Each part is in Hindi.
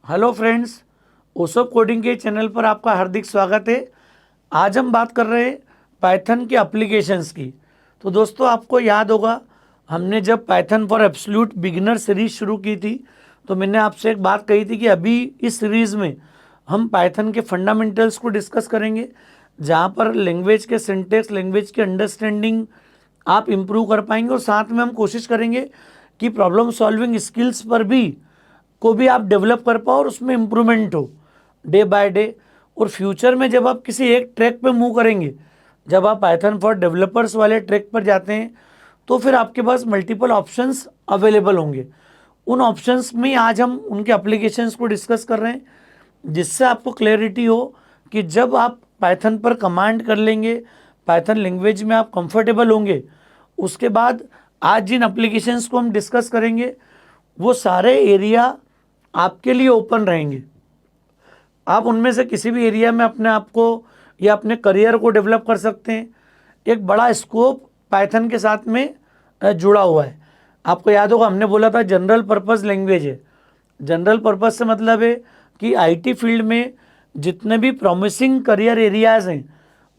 हेलो फ्रेंड्स, ओसो कोडिंग के चैनल पर आपका हार्दिक स्वागत है। आज हम बात कर रहे हैं पाइथन के एप्लीकेशंस की। तो दोस्तों, आपको याद होगा हमने जब Python for absolute beginner series शुरू की थी तो मैंने आपसे एक बात कही थी कि अभी इस सीरीज़ में हम पाइथन के फंडामेंटल्स को डिस्कस करेंगे, जहाँ पर लैंग्वेज के सिंटेक्स, लैंग्वेज की अंडरस्टैंडिंग आप इम्प्रूव कर पाएंगे और साथ में हम कोशिश करेंगे कि प्रॉब्लम सॉल्विंग स्किल्स पर भी को भी आप डेवलप कर पाओ और उसमें इम्प्रूवमेंट हो डे बाय डे। और फ्यूचर में जब आप किसी एक ट्रैक पे मूव करेंगे, जब आप पाइथन फॉर डेवलपर्स वाले ट्रैक पर जाते हैं तो फिर आपके पास मल्टीपल ऑप्शंस अवेलेबल होंगे। उन ऑप्शंस में आज हम उनके एप्लीकेशंस को डिस्कस कर रहे हैं, जिससे आपको क्लैरिटी हो कि जब आप पाइथन पर कमांड कर लेंगे, पाइथन लैंग्वेज में आप कंफर्टेबल होंगे, उसके बाद आज जिन एप्लीकेशंस को हम डिस्कस करेंगे वो सारे एरिया आपके लिए ओपन रहेंगे। आप उनमें से किसी भी एरिया में अपने आप को या अपने करियर को डेवलप कर सकते हैं। एक बड़ा स्कोप पाइथन के साथ में जुड़ा हुआ है। आपको याद होगा हमने बोला था जनरल पर्पस लैंग्वेज है। जनरल पर्पस से मतलब है कि आईटी फील्ड में जितने भी प्रॉमिसिंग करियर एरियाज़ हैं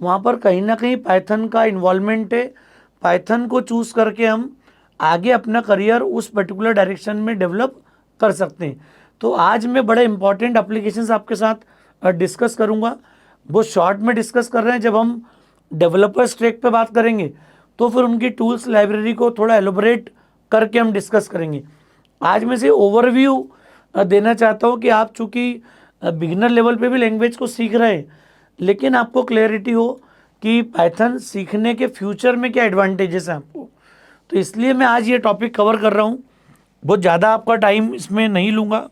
वहाँ पर कहीं ना कहीं पाइथन का इन्वॉल्वमेंट है। पाइथन को चूज़ करके हम आगे अपना करियर उस पर्टिकुलर डायरेक्शन में डेवलप कर सकते हैं। तो आज मैं बड़े इंपॉर्टेंट एप्लीकेशंस आपके साथ डिस्कस करूंगा। वो शॉर्ट में डिस्कस कर रहे हैं। जब हम डेवलपर्स ट्रैक पे बात करेंगे तो फिर उनकी टूल्स लाइब्रेरी को थोड़ा एलोबरेट करके हम डिस्कस करेंगे। आज मैं से ओवरव्यू देना चाहता हूँ कि आप चूँकि बिगिनर लेवल पे भी लैंग्वेज को सीख रहे हैं, लेकिन आपको क्लैरिटी हो कि पाइथन सीखने के फ्यूचर में क्या एडवांटेजेस हैं आपको। तो इसलिए मैं आज ये टॉपिक कवर कर रहा हूँ। बहुत ज़्यादा आपका टाइम इसमें नहीं लूँगा।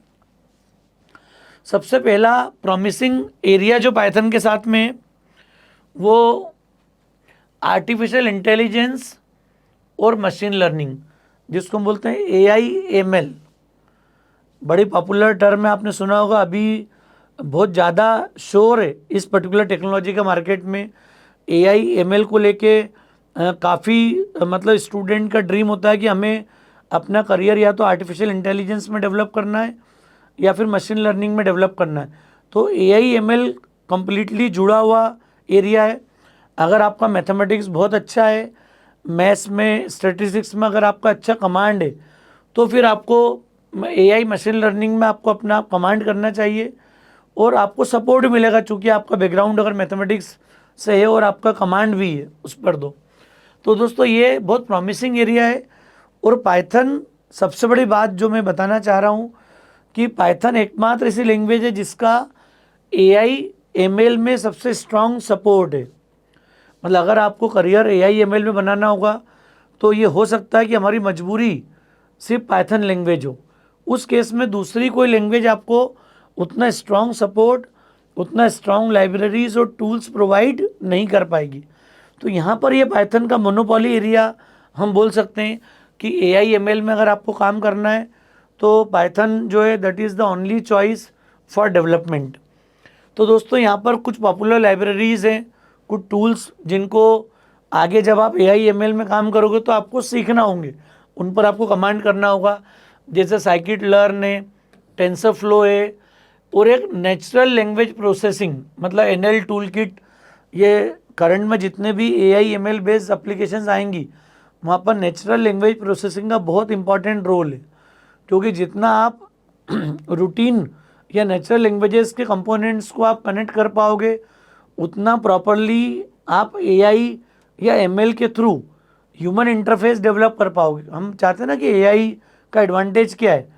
सबसे पहला प्रॉमिसिंग एरिया जो पाइथन के साथ में वो आर्टिफिशियल इंटेलिजेंस और मशीन लर्निंग, जिसको हम बोलते हैं AI/ML। बड़ी पॉपुलर टर्म है, आपने सुना होगा। अभी बहुत ज़्यादा शोर है इस पर्टिकुलर टेक्नोलॉजी का मार्केट में। AI/ML को लेके काफ़ी मतलब स्टूडेंट का ड्रीम होता है कि हमें अपना करियर या तो आर्टिफिशियल इंटेलिजेंस में डेवलप करना है या फिर मशीन लर्निंग में डेवलप करना है। तो AI/ML कम्प्लीटली जुड़ा हुआ एरिया है। अगर आपका मैथमेटिक्स बहुत अच्छा है, मैथ्स में, स्टैटिस्टिक्स में अगर आपका अच्छा कमांड है, तो फिर आपको AI मशीन लर्निंग में आपको अपना कमांड करना चाहिए और आपको सपोर्ट मिलेगा, चूँकि आपका बैकग्राउंड अगर मैथमेटिक्स से है और आपका कमांड भी है उस पर तो दोस्तों ये बहुत प्रॉमिसिंग एरिया है। और पाइथन, सबसे बड़ी बात जो मैं बताना चाह रहा हूँ कि पाइथन एकमात्र ऐसी लैंग्वेज है जिसका AI/ML में सबसे स्ट्रांग सपोर्ट है। मतलब अगर आपको करियर AI/ML में बनाना होगा तो ये हो सकता है कि हमारी मजबूरी सिर्फ पाइथन लैंग्वेज हो। उस केस में दूसरी कोई लैंग्वेज आपको उतना स्ट्रांग सपोर्ट, उतना स्ट्रांग लाइब्रेरीज और टूल्स प्रोवाइड नहीं कर पाएगी। तो यहाँ पर ये पाइथन का मोनोपोली एरिया हम बोल सकते हैं कि AI/ML में अगर आपको काम करना है तो पाइथन जो है that is the only choice for development. तो दोस्तों यहाँ पर कुछ पॉपुलर लाइब्रेरीज़ हैं, कुछ टूल्स जिनको आगे जब आप AI/ML में काम करोगे तो आपको सीखना होंगे, उन पर आपको कमांड करना होगा। जैसे साइकिट लर्न है, टेंसरफ्लो है, और एक नेचुरल लैंग्वेज प्रोसेसिंग मतलब NL टूल किट। ये करंट में जितने भी AI/ML बेस्ड एप्लीकेशंस आएंगी वहाँ पर नेचुरल लैंग्वेज प्रोसेसिंग का बहुत इंपॉर्टेंट रोल है, क्योंकि जितना आप रूटीन या नेचुरल लैंग्वेजेस के कंपोनेंट्स को आप कनेक्ट कर पाओगे उतना प्रॉपरली आप AI या ML के थ्रू ह्यूमन इंटरफेस डेवलप कर पाओगे। हम चाहते हैं ना कि AI का एडवांटेज क्या है,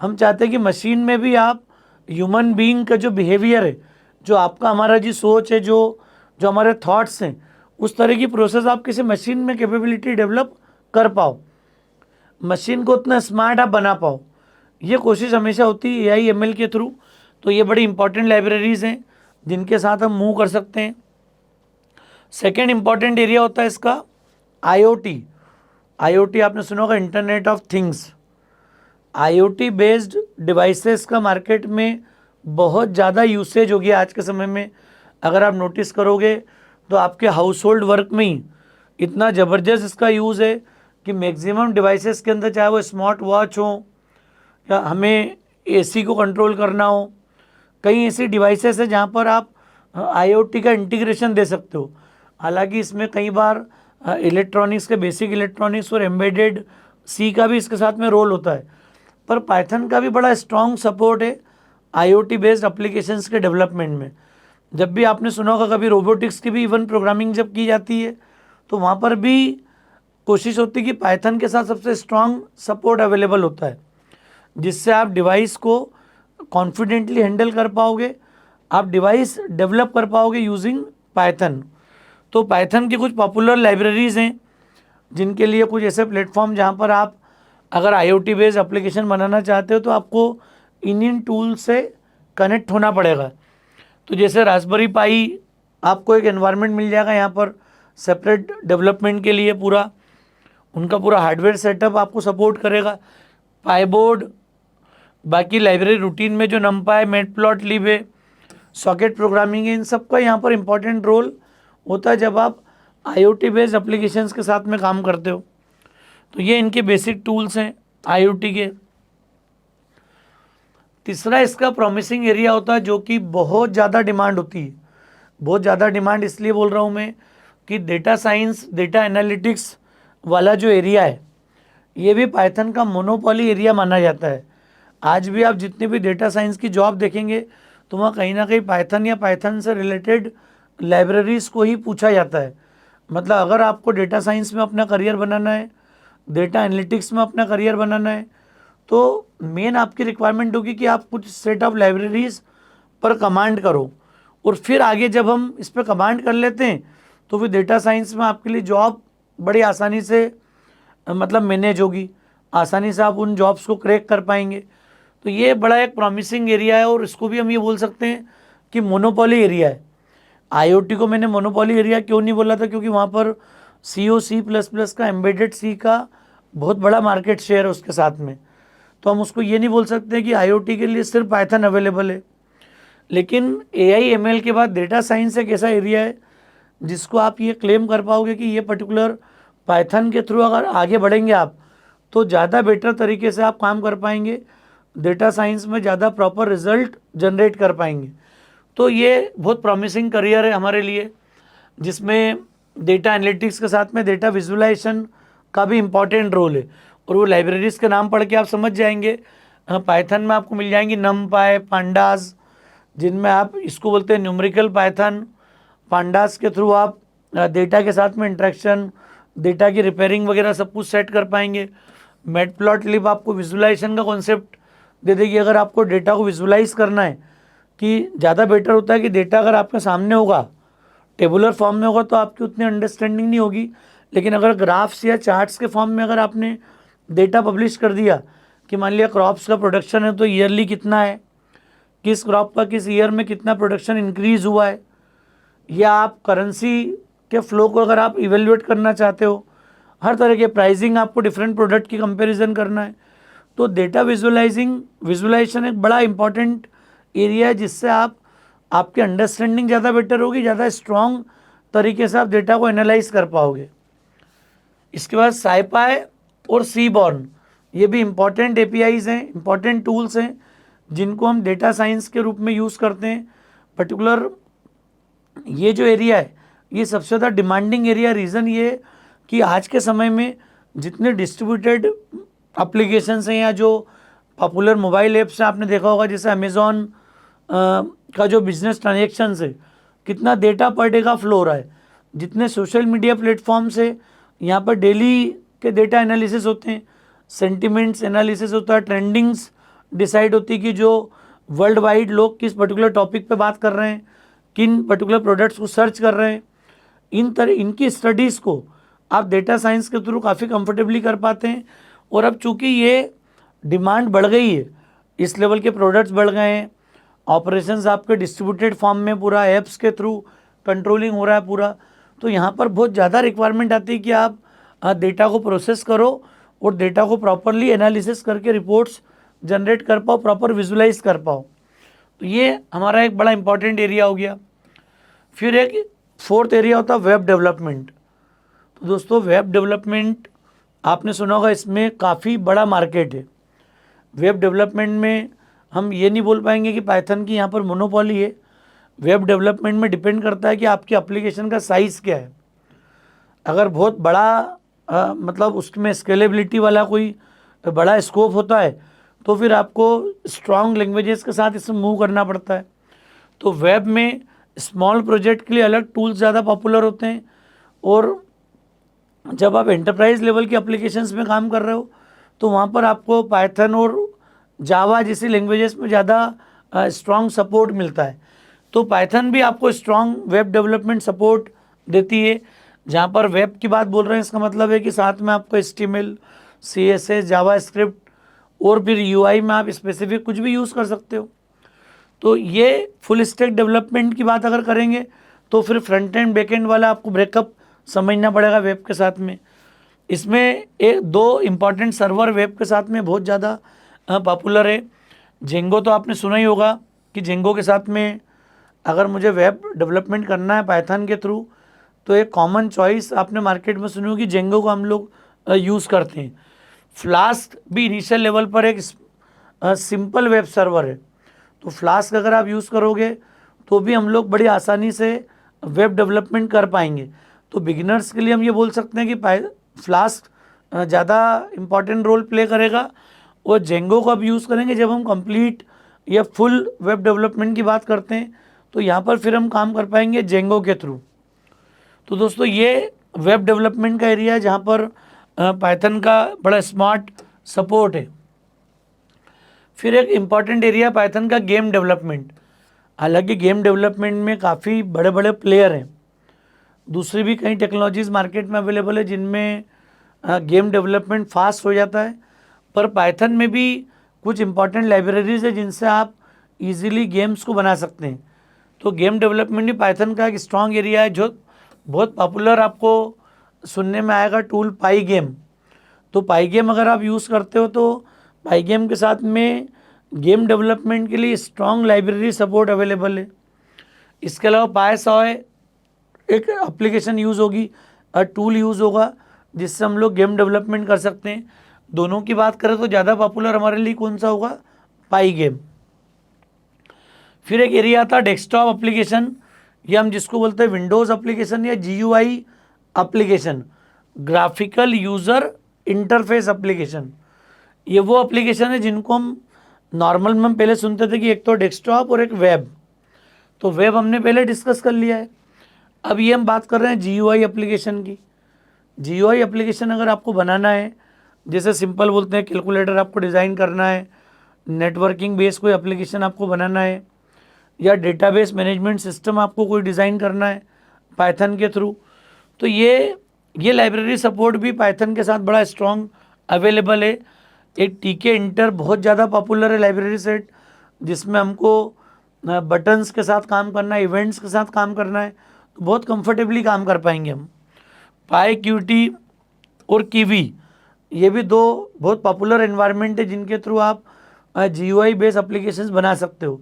हम चाहते हैं कि मशीन में भी आप ह्यूमन बीइंग का जो बिहेवियर है, जो आपका हमारा जी सोच है, जो जो हमारे थॉट्स हैं, उस तरह की प्रोसेस आप किसी मशीन में कैपेबिलिटी डेवलप कर पाओ, मशीन को उतना स्मार्ट आप बना पाओ। ये कोशिश हमेशा होती है AI/ML के थ्रू। तो ये बड़ी इंपॉर्टेंट लाइब्रेरीज़ हैं जिनके साथ हम मूव कर सकते हैं। सेकेंड इंपॉर्टेंट एरिया होता है इसका IoT। IoT आपने सुना होगा, internet of things. IoT based devices का मार्केट में बहुत ज़्यादा यूसेज हो गया आज के समय में। अगर आप नोटिस करोगे तो आपके हाउस होल्ड वर्क में ही इतना ज़बरदस्त इसका यूज़ है कि मैक्सिमम डिवाइसेस के अंदर, चाहे वो स्मार्ट वॉच हो या हमें एसी को कंट्रोल करना हो, कई ऐसी डिवाइसेस है जहाँ पर आप आईओटी का इंटीग्रेशन दे सकते हो। हालांकि इसमें कई बार इलेक्ट्रॉनिक्स के बेसिक इलेक्ट्रॉनिक्स और एम्बेडेड सी का भी इसके साथ में रोल होता है, पर पाइथन का भी बड़ा स्ट्रॉन्ग सपोर्ट है आईओटी बेस्ड एप्लीकेशंस के डेवलपमेंट में। जब भी आपने सुना होगा कभी रोबोटिक्स की भी इवन प्रोग्रामिंग जब की जाती है तो वहाँ पर भी कोशिश होती है कि पाइथन के साथ सबसे स्ट्रॉन्ग सपोर्ट अवेलेबल होता है, जिससे आप डिवाइस को कॉन्फिडेंटली हैंडल कर पाओगे, आप डिवाइस डेवलप कर पाओगे यूजिंग पाइथन। तो पाइथन की कुछ पॉपुलर लाइब्रेरीज़ हैं जिनके लिए कुछ ऐसे प्लेटफॉर्म जहाँ पर आप अगर आईओटी बेस्ड एप्लीकेशन बनाना चाहते हो तो आपको इन टूल से कनेक्ट होना पड़ेगा। तो जैसे रास्पबेरी पाई, आपको एक एनवायरनमेंट मिल जाएगा यहाँ पर सेपरेट डेवलपमेंट के लिए, पूरा उनका पूरा हार्डवेयर सेटअप आपको सपोर्ट करेगा। पाईबोर्ड, बाकी लाइब्रेरी रूटीन में जो नमपाई, मैटप्लॉटलिब है, सॉकेट प्रोग्रामिंग है, इन सब का यहाँ पर इंपॉर्टेंट रोल होता है जब आप आईओटी बेस्ड एप्लीकेशंस के साथ में काम करते हो। तो ये इनके बेसिक टूल्स हैं आईओटी के। तीसरा इसका प्रॉमिसिंग एरिया होता है जो कि बहुत ज़्यादा डिमांड होती है। बहुत ज़्यादा डिमांड इसलिए बोल रहा हूँ मैं कि डेटा साइंस, डेटा एनालिटिक्स वाला जो एरिया है ये भी पाइथन का मोनोपोली एरिया माना जाता है। आज भी आप जितने भी डेटा साइंस की जॉब देखेंगे तो वहाँ कहीं ना कहीं पाइथन या पाइथन से रिलेटेड लाइब्रेरीज़ को ही पूछा जाता है। मतलब अगर आपको डेटा साइंस में अपना करियर बनाना है, डेटा एनालिटिक्स में अपना करियर बनाना है, तो मेन आपकी रिक्वायरमेंट होगी कि आप कुछ सेट ऑफ लाइब्रेरीज़ पर कमांड करो, और फिर आगे जब हम इस पर कमांड कर लेते हैं तो फिर डेटा साइंस में आपके लिए जॉब बड़ी आसानी से मतलब मैनेज होगी, आसानी से आप उन जॉब्स को क्रैक कर पाएंगे। तो ये बड़ा एक प्रॉमिसिंग एरिया है, और इसको भी हम ये बोल सकते हैं कि मोनोपोली एरिया है। आईओटी को मैंने मोनोपोली एरिया क्यों नहीं बोला था, क्योंकि वहाँ पर C++ का, एम्बेडेड सी का बहुत बड़ा मार्केट शेयर है उसके साथ में। तो हम उसको ये नहीं बोल सकते कि आईओटी के लिए सिर्फ पाइथन अवेलेबल है। लेकिन AI/ML के बाद डेटा साइंस एक ऐसा एरिया है जिसको आप ये क्लेम कर पाओगे कि ये पर्टिकुलर पाइथन के थ्रू अगर आगे बढ़ेंगे आप तो ज़्यादा बेटर तरीके से आप काम कर पाएंगे, डेटा साइंस में ज़्यादा प्रॉपर रिजल्ट जनरेट कर पाएंगे। तो ये बहुत प्रॉमिसिंग करियर है हमारे लिए, जिसमें डेटा एनालिटिक्स के साथ में डेटा विजुअलाइजेशन का भी इम्पॉर्टेंट रोल है। और वो लाइब्रेरीज़ के नाम पढ़ के आप समझ जाएंगे। पाइथन में आपको मिल जाएंगी नमपाई, पांडास, जिनमें आप इसको बोलते हैं न्यूमेरिकल पाइथन। पांडास के थ्रू आप डेटा के साथ में इंटरेक्शन, डेटा की रिपेयरिंग वगैरह सब कुछ सेट कर पाएंगे। मैटप्लॉटलिब आपको विजुअलाइजेशन का कॉन्सेप्ट दे देगी। अगर आपको डेटा को विजुअलाइज करना है, कि ज़्यादा बेटर होता है कि डेटा अगर आपके सामने होगा, टेबुलर फॉर्म में होगा तो आपकी उतनी अंडरस्टैंडिंग नहीं होगी, लेकिन अगर ग्राफ्स या चार्ट्स के फॉर्म में अगर आपने डेटा पब्लिश कर दिया कि मान लिया क्रॉप्स का प्रोडक्शन है तो ईयरली कितना है, किस क्रॉप का किस ईयर में कितना प्रोडक्शन इंक्रीज़ हुआ है, या आप करेंसी के फ्लो को अगर आप इवेल्युएट करना चाहते हो, हर तरह के प्राइसिंग आपको डिफरेंट प्रोडक्ट की कंपैरिजन करना है, तो डेटा विजुअलाइजेशन एक बड़ा इंपॉर्टेंट एरिया है जिससे आपकी अंडरस्टैंडिंग ज़्यादा बेटर होगी, ज़्यादा स्ट्रॉन्ग तरीके से आप डेटा को एनालाइज कर पाओगे। इसके बाद साइपाई और सीबॉर्न, ये भी इम्पॉर्टेंट APIs हैं, इम्पॉर्टेंट टूल्स हैं जिनको हम डेटा साइंस के रूप में यूज़ करते हैं। पर्टिकुलर ये जो एरिया है ये सबसे ज़्यादा डिमांडिंग एरिया, रीज़न ये है कि आज के समय में जितने डिस्ट्रीब्यूटेड एप्लीकेशंस हैं या जो पॉपुलर मोबाइल ऐप्स हैं, आपने देखा होगा जैसे अमेज़ॉन का जो बिजनेस ट्रांजेक्शन्स है, कितना डेटा पर डे का फ्लो हो रहा है। जितने सोशल मीडिया प्लेटफॉर्म्स है यहाँ पर डेली के डेटा एनालिसिस होते हैं, सेंटिमेंट्स एनालिसिस होता है, ट्रेंडिंग्स डिसाइड होती है कि जो वर्ल्ड वाइड लोग किस पर्टिकुलर टॉपिक पे बात कर रहे हैं, किन पर्टिकुलर प्रोडक्ट्स को सर्च कर रहे हैं। इनकी स्टडीज़ को आप डेटा साइंस के थ्रू काफ़ी कंफर्टेबली कर पाते हैं। और अब चूँकि ये डिमांड बढ़ गई है, इस लेवल के प्रोडक्ट्स बढ़ गए हैं, ऑपरेशंस आपके डिस्ट्रीब्यूटेड फॉर्म में पूरा ऐप्स के थ्रू कंट्रोलिंग हो रहा है पूरा, तो यहाँ पर बहुत ज़्यादा रिक्वायरमेंट आती है कि आप डेटा को प्रोसेस करो और डेटा को प्रॉपरली एनालिसिस करके रिपोर्ट्स जनरेट कर पाओ, प्रॉपर विजुलाइज कर पाओ। तो ये हमारा एक बड़ा इंपॉर्टेंट एरिया हो गया। फिर एक फोर्थ एरिया होता है वेब डेवलपमेंट। तो दोस्तों वेब डेवलपमेंट आपने सुना होगा, इसमें काफ़ी बड़ा मार्केट है। वेब डेवलपमेंट में हम ये नहीं बोल पाएंगे कि पाइथन की यहाँ पर मोनोपोली है। वेब डेवलपमेंट में डिपेंड करता है कि आपकी एप्लीकेशन का साइज़ क्या है। अगर बहुत बड़ा मतलब उसमें स्केलेबिलिटी वाला कोई बड़ा स्कोप होता है तो फिर आपको स्ट्रॉन्ग लैंग्वेजेस के साथ इसमें मूव करना पड़ता है। तो वेब में स्मॉल प्रोजेक्ट के लिए अलग टूल्स ज़्यादा पॉपुलर होते हैं, और जब आप एंटरप्राइज लेवल की एप्लीकेशंस में काम कर रहे हो तो वहाँ पर आपको पाइथन और जावा जैसी लैंग्वेजेस में ज़्यादा स्ट्रॉन्ग सपोर्ट मिलता है। तो पाइथन भी आपको स्ट्रॉन्ग वेब डेवलपमेंट सपोर्ट देती है। जहाँ पर वेब की बात बोल रहे हैं इसका मतलब है कि साथ में आपको HTML, CSS, जावास्क्रिप्ट और फिर UI में आप स्पेसिफिक कुछ भी यूज़ कर सकते हो। तो ये फुल स्टैक डेवलपमेंट की बात अगर करेंगे तो फिर फ्रंट एंड बैक एंड वाला आपको ब्रेकअप समझना पड़ेगा वेब के साथ में। इसमें एक दो इम्पॉर्टेंट सर्वर वेब के साथ में बहुत ज़्यादा पॉपुलर है। जेंगो तो आपने सुना ही होगा कि जेंगो के साथ में अगर मुझे वेब डेवलपमेंट करना है पाइथन के थ्रू तो एक कॉमन चॉइस आपने मार्केट में सुनी होगी, जेंगो को हम लोग यूज़ करते हैं। फ्लास्क भी इनिशियल लेवल पर एक सिंपल वेब सर्वर है। तो फ्लास्क अगर आप यूज़ करोगे तो भी हम लोग बड़ी आसानी से वेब डेवलपमेंट कर पाएंगे। तो बिगिनर्स के लिए हम ये बोल सकते हैं कि फ्लास्क ज़्यादा इम्पॉर्टेंट रोल प्ले करेगा, और जेंगो को अब यूज़ करेंगे जब हम कंप्लीट या फुल वेब डेवलपमेंट की बात करते हैं तो यहाँ पर फिर हम काम कर पाएंगे जेंगो के थ्रू। तो दोस्तों ये वेब डेवलपमेंट का एरिया है जहाँ पर पाइथन का बड़ा स्मार्ट सपोर्ट है। फिर एक इम्पॉर्टेंट एरिया पाइथन का गेम डेवलपमेंट। हालांकि गेम डेवलपमेंट में काफ़ी बड़े बड़े प्लेयर हैं, दूसरी भी कई टेक्नोलॉजीज़ मार्केट में अवेलेबल है जिनमें गेम डेवलपमेंट फास्ट हो जाता है, पर पाइथन में भी कुछ इम्पॉर्टेंट लाइब्रेरीज है जिनसे आप इजीली गेम्स को बना सकते हैं। तो गेम डेवलपमेंट भी पाइथन का एक स्ट्रॉन्ग एरिया है। जो बहुत पॉपुलर आपको सुनने में आएगा टूल पाई गेम। तो पाई गेम अगर आप यूज़ करते हो तो पाई गेम के साथ में गेम डेवलपमेंट के लिए स्ट्रॉन्ग लाइब्रेरी सपोर्ट अवेलेबल है। इसके अलावा पाईसॉय एक एप्लीकेशन यूज़ होगी, टूल यूज़ होगा जिससे हम लोग गेम डेवलपमेंट कर सकते हैं। दोनों की बात करें तो ज़्यादा पॉपुलर हमारे लिए कौन सा होगा? पाई गेम। फिर एक एरिया आता है डेस्कटॉप एप्लीकेशन, या हम जिसको बोलते हैं विंडोज़ एप्लीकेशन या GUI application, graphical user interface application. ये वो एप्लीकेशन है जिनको हम नॉर्मल में हम पहले सुनते थे कि एक तो डेस्कटॉप और एक वेब। तो वेब हमने पहले डिस्कस कर लिया है। अब ये हम बात कर रहे हैं GUI एप्लीकेशन की। GUI एप्लीकेशन अगर आपको बनाना है, जैसे सिंपल बोलते हैं कैलकुलेटर आपको डिज़ाइन करना है, नेटवर्किंग बेस कोई एप्लीकेशन आपको बनाना है, या डेटाबेस मैनेजमेंट सिस्टम आपको कोई डिज़ाइन करना है पाइथन के थ्रू, तो ये लाइब्रेरी सपोर्ट भी पाइथन के साथ बड़ा स्ट्रॉन्ग अवेलेबल है। एक TK इंटर बहुत ज़्यादा पॉपुलर है लाइब्रेरी सेट, जिसमें हमको बटन्स के साथ काम करना है, इवेंट्स के साथ काम करना है, तो बहुत कंफर्टेबली काम कर पाएंगे हम। PyQt और Kiwi ये भी दो बहुत पॉपुलर एनवायरनमेंट है जिनके थ्रू आप GUI बेस एप्लीकेशंस बना सकते हो।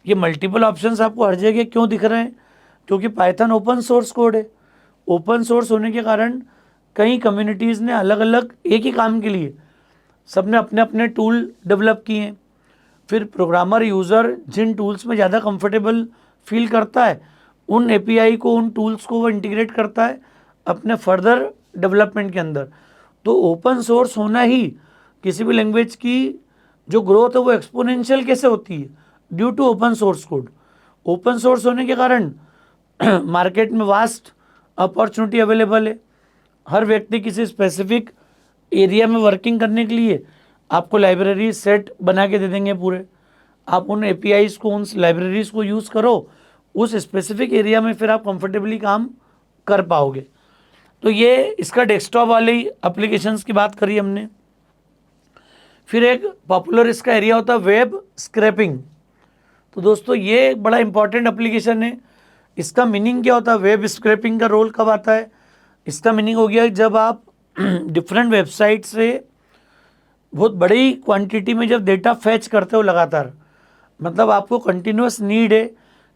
ये मल्टीपल ऑप्शंस आपको हर जगह क्यों दिख रहे हैं? क्योंकि पाइथन ओपन सोर्स कोड है। ओपन सोर्स होने के कारण कई कम्युनिटीज़ ने अलग अलग एक ही काम के लिए सबने अपने अपने टूल डेवलप किए हैं। फिर प्रोग्रामर यूज़र जिन टूल्स में ज़्यादा कंफर्टेबल फील करता है उन API को, उन टूल्स को वो इंटीग्रेट करता है अपने फर्दर डेवलपमेंट के अंदर। तो ओपन सोर्स होना ही किसी भी लैंग्वेज की जो ग्रोथ है वो एक्सपोनेंशियल कैसे होती है? Due to open source code. Open source होने के कारण मार्केट में वास्ट अपॉर्चुनिटी अवेलेबल है। हर व्यक्ति किसी स्पेसिफिक एरिया में वर्किंग करने के लिए आपको लाइब्रेरी सेट बना के दे देंगे पूरे। आप उन APIs को, उन लाइब्रेरीज को यूज़ करो, उस स्पेसिफिक एरिया में फिर आप कंफर्टेबली काम कर पाओगे। तो ये इसका डेस्कटॉप वाली एप्लीकेशंस की बात करी हमने। फिर एक पॉपुलर इसका एरिया होता है वेब स्क्रैपिंग। तो दोस्तों ये एक बड़ा इंपॉर्टेंट एप्लीकेशन है। इसका मीनिंग क्या होता है? वेब स्क्रैपिंग का रोल कब आता है? इसका मीनिंग हो गया जब आप डिफरेंट वेबसाइट से बहुत बड़ी क्वांटिटी में जब डेटा फैच करते हो लगातार, मतलब आपको कंटिन्यूस नीड है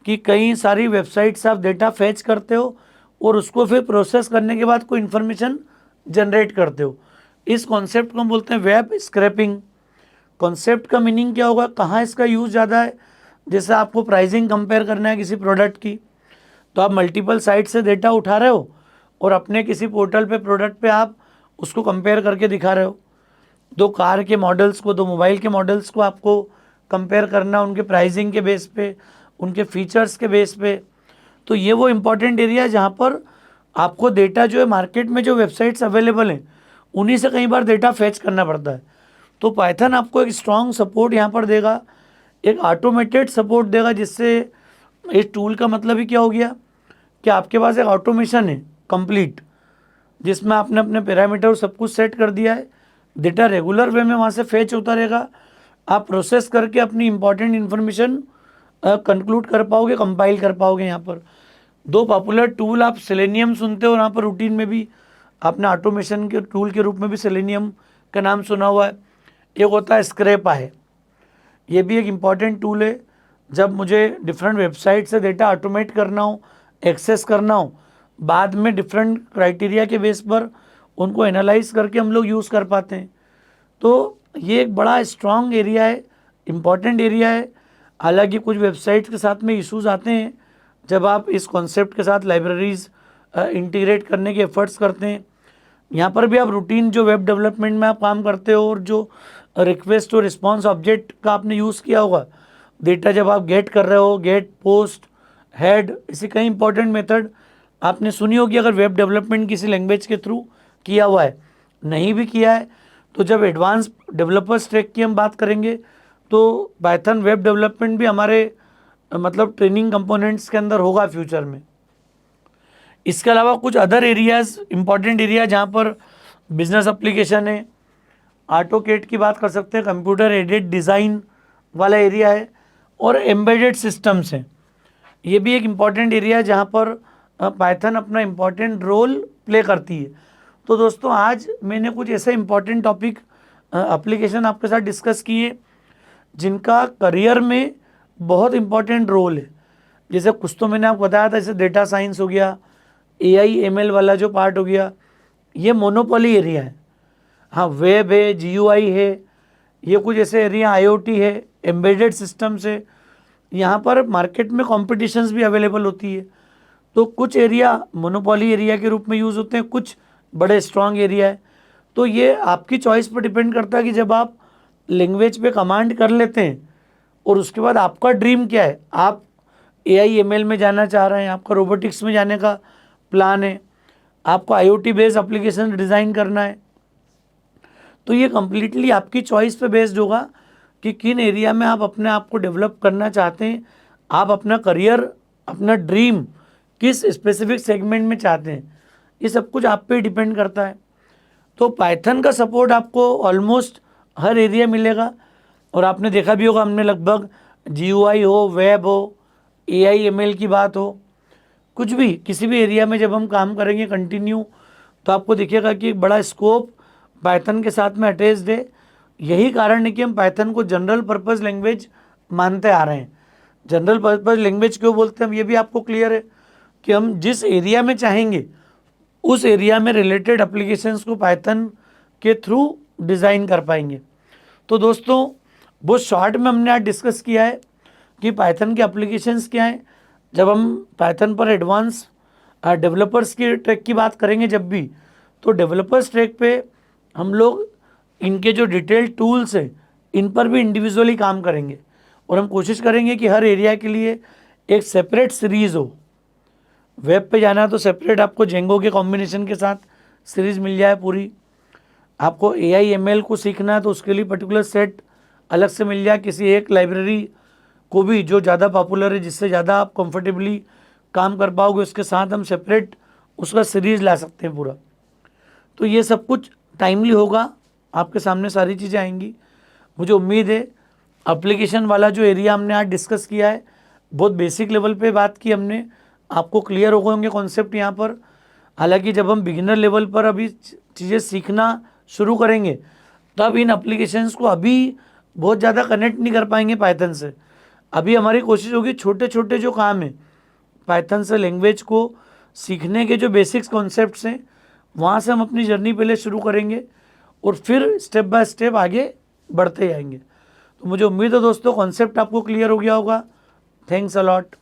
कि कई सारी वेबसाइट से आप डेटा फैच करते हो और उसको फिर प्रोसेस करने के बाद कोई इन्फॉर्मेशन जनरेट करते हो। इस कॉन्सेप्ट को हम बोलते हैं वेब स्क्रैपिंग। कॉन्सेप्ट का मीनिंग क्या होगा, कहाँ इसका यूज़ ज़्यादा है। जैसे आपको प्राइसिंग कंपेयर करना है किसी प्रोडक्ट की, तो आप मल्टीपल साइट से डेटा उठा रहे हो और अपने किसी पोर्टल पे प्रोडक्ट पे आप उसको कंपेयर करके दिखा रहे हो। दो कार के मॉडल्स को, दो मोबाइल के मॉडल्स को आपको कंपेयर करना उनके प्राइसिंग के बेस पे, उनके फीचर्स के बेस पे। तो ये वो इम्पॉर्टेंट एरिया है जहाँ पर आपको डेटा जो है मार्केट में जो वेबसाइट्स अवेलेबल हैं उन्हीं से कई बार डेटा फैच करना पड़ता है। तो पाइथन आपको एक स्ट्रॉन्ग सपोर्ट यहाँ पर देगा, एक ऑटोमेटेड सपोर्ट देगा, जिससे इस टूल का मतलब ही क्या हो गया कि आपके पास एक ऑटोमेशन है कंप्लीट, जिसमें आपने अपने पैरामीटर सब कुछ सेट कर दिया है। डेटा रेगुलर वे में वहाँ से फेच होता रहेगा, आप प्रोसेस करके अपनी इंपॉर्टेंट इन्फॉर्मेशन कंक्लूड कर पाओगे, कंपाइल कर पाओगे। यहाँ पर दो पॉपुलर टूल आप सेलेनियम सुनते हो, यहाँ पर रूटीन में भी आपने ऑटोमेशन के टूल के रूप में भी सेलेनियम का नाम सुना हुआ है। एक होता है स्क्रैपा है, ये भी एक इम्पॉर्टेंट टूल है। जब मुझे डिफरेंट वेबसाइट से डेटा ऑटोमेट करना हो, एक्सेस करना हो, बाद में डिफरेंट क्राइटेरिया के बेस पर उनको एनालाइज करके हम लोग यूज़ कर पाते हैं। तो ये एक बड़ा स्ट्रॉन्ग एरिया है, इम्पॉर्टेंट एरिया है। हालांकि कुछ वेबसाइट्स के साथ में इश्यूज आते हैं जब आप इस कॉन्सेप्ट के साथ लाइब्रेरीज इंटीग्रेट करने के एफर्ट्स करते हैं। यहाँ पर भी आप रूटीन जो वेब डेवलपमेंट में आप काम करते हो और जो रिक्वेस्ट और रिस्पॉन्स ऑब्जेक्ट का आपने यूज़ किया होगा, डेटा जब आप गेट कर रहे हो, गेट, पोस्ट, हेड, इसी कई इंपॉर्टेंट मेथड आपने सुनी होगी अगर वेब डेवलपमेंट किसी लैंग्वेज के थ्रू किया हुआ है। नहीं भी किया है तो जब एडवांस डेवलपर्स ट्रैक की हम बात करेंगे तो पाइथन वेब डेवलपमेंट भी हमारे मतलब ट्रेनिंग कंपोनेंट्स के अंदर होगा फ्यूचर में। इसके अलावा कुछ अदर एरियाज़, इंपॉर्टेंट एरिया जहाँ पर बिजनेस एप्लीकेशन है, ऑटोकेड की बात कर सकते हैं, कंप्यूटर एडेड डिज़ाइन वाला एरिया है, और एम्बेडेड सिस्टम्स हैं। ये भी एक इम्पॉर्टेंट एरिया है जहाँ पर पाइथन अपना इम्पॉर्टेंट रोल प्ले करती है। तो दोस्तों आज मैंने कुछ ऐसे इम्पॉर्टेंट टॉपिक एप्लीकेशन आपके साथ डिस्कस किए जिनका करियर में बहुत इम्पॉर्टेंट रोल है। जैसे कुछ तो मैंने आपको बताया था, जैसे डेटा साइंस हो गया, AI ML वाला जो पार्ट हो गया, ये मोनोपोली एरिया है। हाँ, वेब है, GUI है, ये कुछ ऐसे एरिया, IoT है, एम्बेडेड सिस्टम्स है, यहाँ पर मार्केट में कॉम्पिटिशन्स भी अवेलेबल होती है। तो कुछ एरिया मोनोपोली एरिया के रूप में यूज़ होते हैं, कुछ बड़े स्ट्रॉन्ग एरिया है। तो ये आपकी चॉइस पर डिपेंड करता है कि जब आप लैंग्वेज पे कमांड कर लेते हैं और उसके बाद आपका ड्रीम क्या है, आप AI ML में जाना चाह रहे हैं, आपका रोबोटिक्स में जाने का प्लान है, आपको IoT बेस्ड एप्लीकेशन डिज़ाइन करना है, तो ये कम्प्लीटली आपकी चॉइस पे बेस्ड होगा कि किन एरिया में आप अपने आप को डेवलप करना चाहते हैं, आप अपना करियर, अपना ड्रीम किस स्पेसिफिक सेगमेंट में चाहते हैं, ये सब कुछ आप पे डिपेंड करता है। तो पाइथन का सपोर्ट आपको ऑलमोस्ट हर एरिया मिलेगा। और आपने देखा भी होगा, हमने लगभग GUI हो, वेब हो, AI ML की बात हो, कुछ भी किसी भी एरिया में जब हम काम करेंगे कंटिन्यू, तो आपको दिखेगा कि एक बड़ा स्कोप पाइथन के साथ में अटैच्ड है। यही कारण है कि हम पाइथन को जनरल पर्पस लैंग्वेज मानते आ रहे हैं। जनरल पर्पस लैंग्वेज क्यों बोलते हैं हम, ये भी आपको क्लियर है कि हम जिस एरिया में चाहेंगे उस एरिया में रिलेटेड एप्लीकेशंस को पाइथन के थ्रू डिज़ाइन कर पाएंगे। तो दोस्तों बहुत शॉर्ट में हमने आज डिस्कस किया है कि पाइथन के एप्लीकेशंस क्या हैं। जब हम पाइथन पर एडवांस डेवलपर्स की ट्रैक की बात करेंगे जब भी, तो डेवलपर्स ट्रैक पे हम लोग इनके जो डिटेल्ड टूल्स हैं इन पर भी इंडिविजुअली काम करेंगे और हम कोशिश करेंगे कि हर एरिया के लिए एक सेपरेट सीरीज़ हो। वेब पे जाना तो सेपरेट आपको जेंगो के कॉम्बिनेशन के साथ सीरीज़ मिल जाए पूरी। आपको AI ML को सीखना है तो उसके लिए पर्टिकुलर सेट अलग से मिल जाए, किसी एक लाइब्रेरी को भी जो ज़्यादा पॉपुलर है, जिससे ज़्यादा आप कंफर्टेबली काम कर पाओगे, उसके साथ हम सेपरेट उसका सीरीज़ ला सकते हैं पूरा। तो ये सब कुछ टाइमली होगा, आपके सामने सारी चीज़ें आएंगी। मुझे उम्मीद है एप्लीकेशन वाला जो एरिया हमने आज डिस्कस किया है, बहुत बेसिक लेवल पे बात की हमने, आपको क्लियर हो गए होंगे कॉन्सेप्ट यहाँ पर। हालांकि जब हम बिगिनर लेवल पर अभी चीज़ें सीखना शुरू करेंगे तब इन एप्लीकेशंस को अभी बहुत ज़्यादा कनेक्ट नहीं कर पाएंगे पाइथन से। अभी हमारी कोशिश होगी छोटे छोटे जो काम है पाइथन से लैंग्वेज को सीखने के, जो बेसिक्स कॉन्सेप्ट्स हैं, वहाँ से हम अपनी जर्नी पहले शुरू करेंगे और फिर स्टेप बाय स्टेप आगे बढ़ते जाएंगे। तो मुझे उम्मीद है दोस्तों कॉन्सेप्ट आपको क्लियर हो गया होगा। Thanks a lot.